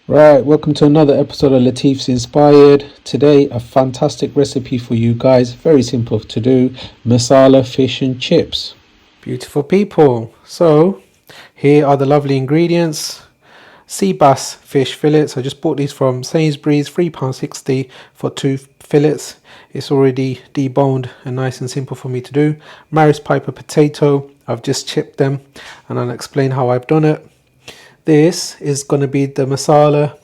Right, welcome to another episode of Latif's Inspired. Today, a fantastic recipe for you guys. Very simple to do. Masala fish and chips. Beautiful people. So, here are the lovely ingredients. Sea bass fish fillets. I just bought these from Sainsbury's, £3.60 for 2 fillets. It's already deboned and nice and simple for me to do. MARRIS piper potato. I've just chipped them and I'll explain how I've done it. This is going to be the masala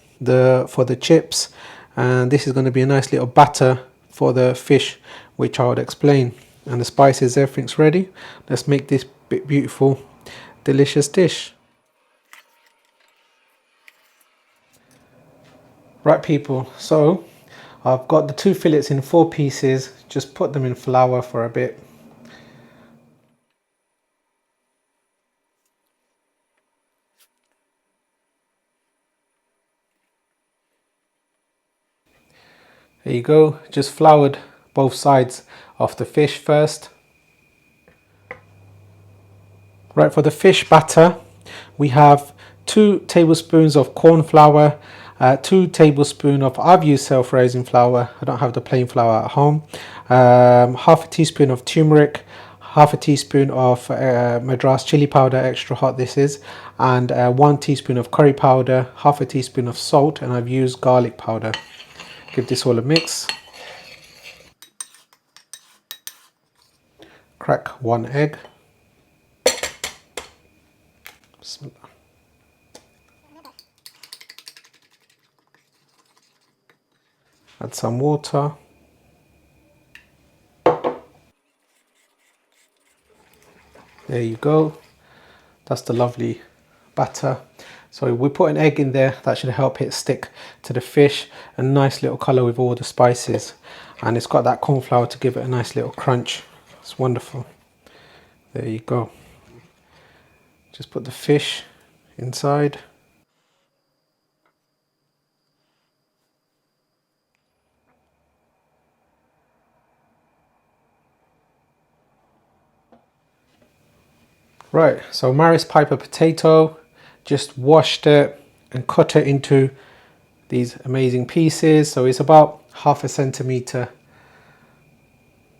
for the chips, and this is going to be a nice little batter for the fish, which I would explain. And the spices, everything's ready. Let's make this beautiful, delicious dish. Right people, so I've got the 2 fillets in 4 pieces. Just put them in flour for a bit. There you go, just floured both sides of the fish first. Right, for the fish batter, we have 2 tablespoons of corn flour, 2 tablespoons of, I've used self-raising flour, I don't have the plain flour at home, half a teaspoon of turmeric, half a teaspoon of Madras chili powder, extra hot this is, and 1 teaspoon of curry powder, half a teaspoon of salt, and I've used garlic powder. Give this all a mix. Crack 1 egg. Bismillah. Add some water. There you go. That's the lovely batter. So we put an egg in there, that should help it stick to the fish. A nice little colour with all the spices, and it's got that corn flour to give it a nice little crunch. It's wonderful. There you go. Just put the fish inside. Right, so MARRIS piper potato, just washed it and cut it into these amazing pieces. So it's about ½ centimeter.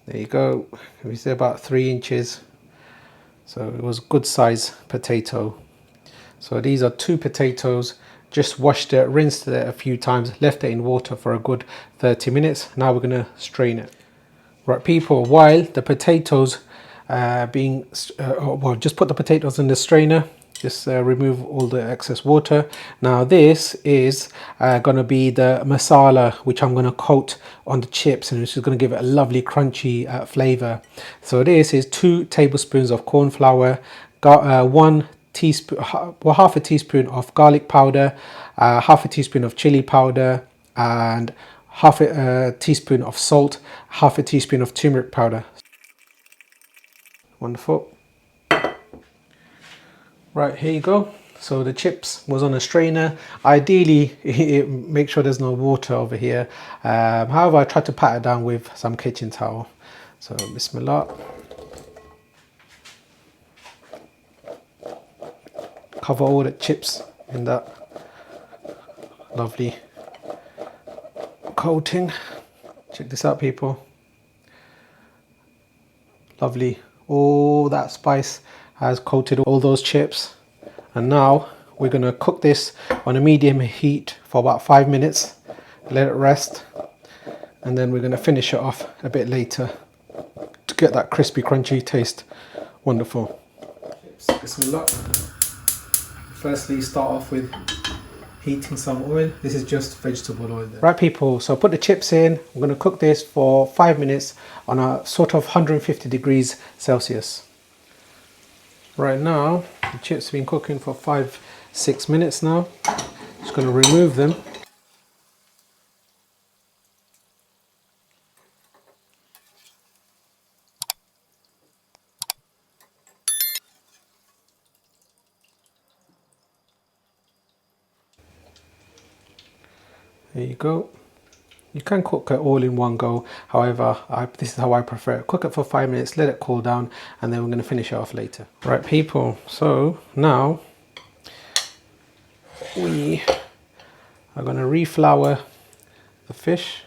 There you go. We say about 3 inches. So it was a good size potato. So these are 2 potatoes. Just washed it, rinsed it a few times, left it in water for a good 30 minutes. Now we're going to strain it. Right people, while the potatoes well, just put the potatoes in the strainer, just remove all the excess water. Now this is going to be the masala, which I'm going to coat on the chips, and this is going to give it a lovely crunchy flavour. So this is 2 tablespoons of corn flour, 1 teaspoon, well, half a teaspoon of garlic powder, half a teaspoon of chili powder, and half a teaspoon of salt, half a teaspoon of turmeric powder. Wonderful. Right, here you go. So the chips was on a strainer. Ideally, make sure there's no water over here. However, I tried to pat it down with some kitchen towel. So bismillah. Cover all the chips in that lovely coating. Check this out people. Lovely. All that spice has coated all those chips, and now we're going to cook this on a medium heat for about 5 minutes, let it rest, and then we're going to finish it off a bit later to get that crispy crunchy taste. Wonderful. Bismillah. Firstly, start off with heating some oil. This is just vegetable oil there. Right people, so put the chips in. We're going to cook this for 5 minutes on a sort of 150 degrees Celsius. Right now, the chips have been cooking for 5-6 minutes now. Just going to remove them. There you go. You can cook it all in one go. However, this is how I prefer it. Cook it for 5 minutes, let it cool down, and then we're going to finish it off later. Right people, so now we I'm going to reflour the fish.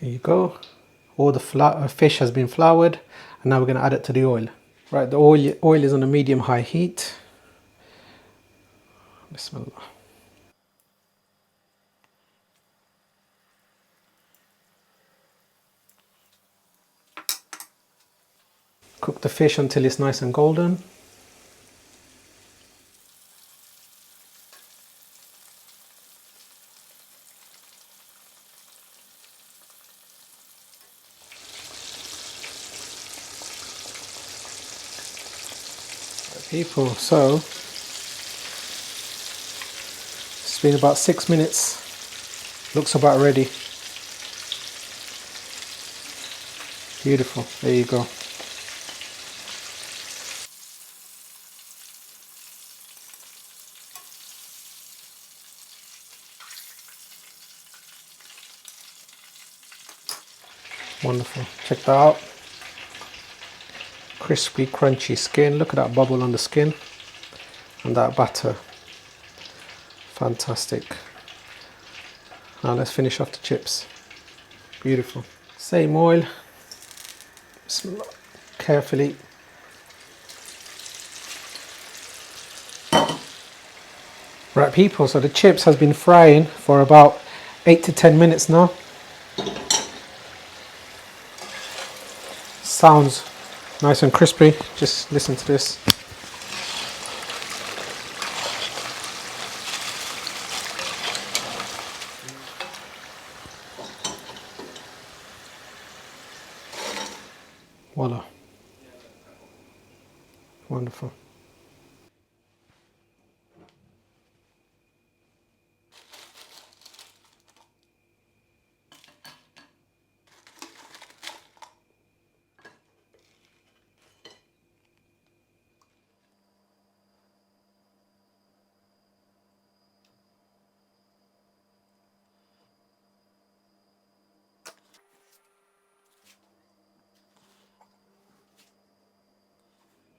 Here you go. All the fish has been floured, and now we're going to add it to the oil. Right, the oil is on a medium-high heat. Bismillah. Cook the fish until it's nice and golden. People, so it's been about 6 minutes. Looks about ready. Beautiful. There you go. Wonderful. Check that out. Crispy, crunchy skin. Look at that bubble on the skin. And that batter. Fantastic. Now let's finish off the chips. Beautiful. Same oil. Bismillah. Carefully. Right people, so the chips has been frying for about 8 to 10 minutes now. Sounds nice and crispy. Just listen to this. Voila. Wonderful.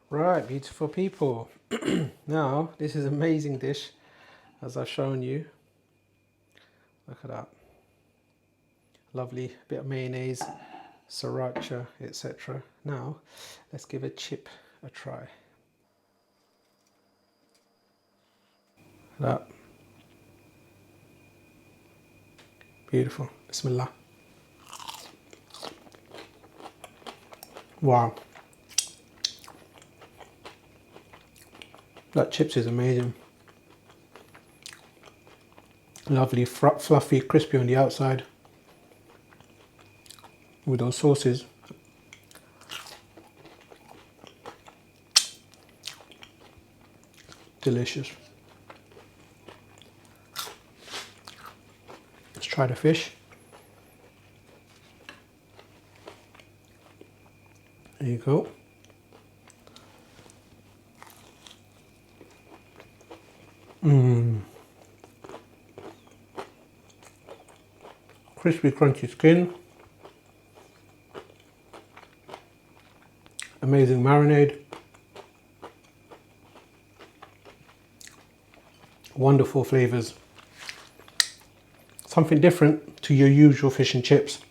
Right, beautiful people. Now, this is an amazing dish, as I've shown you. Look at that. Lovely bit of mayonnaise, sriracha, etc. Now, let's give a chip a try. That. Beautiful. Bismillah. Wow. That chips is amazing. Lovely, fluffy, crispy on the outside. With those sauces. Delicious. Let's try the fish. There you go. Crispy, crunchy skin. Amazing marinade. Wonderful flavors. Something different to your usual fish and chips.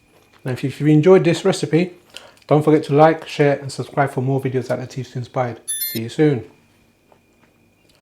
Now, if you've enjoyed this recipe, don't forget to like, share and subscribe for more videos at Latif's Inspired. See you soon.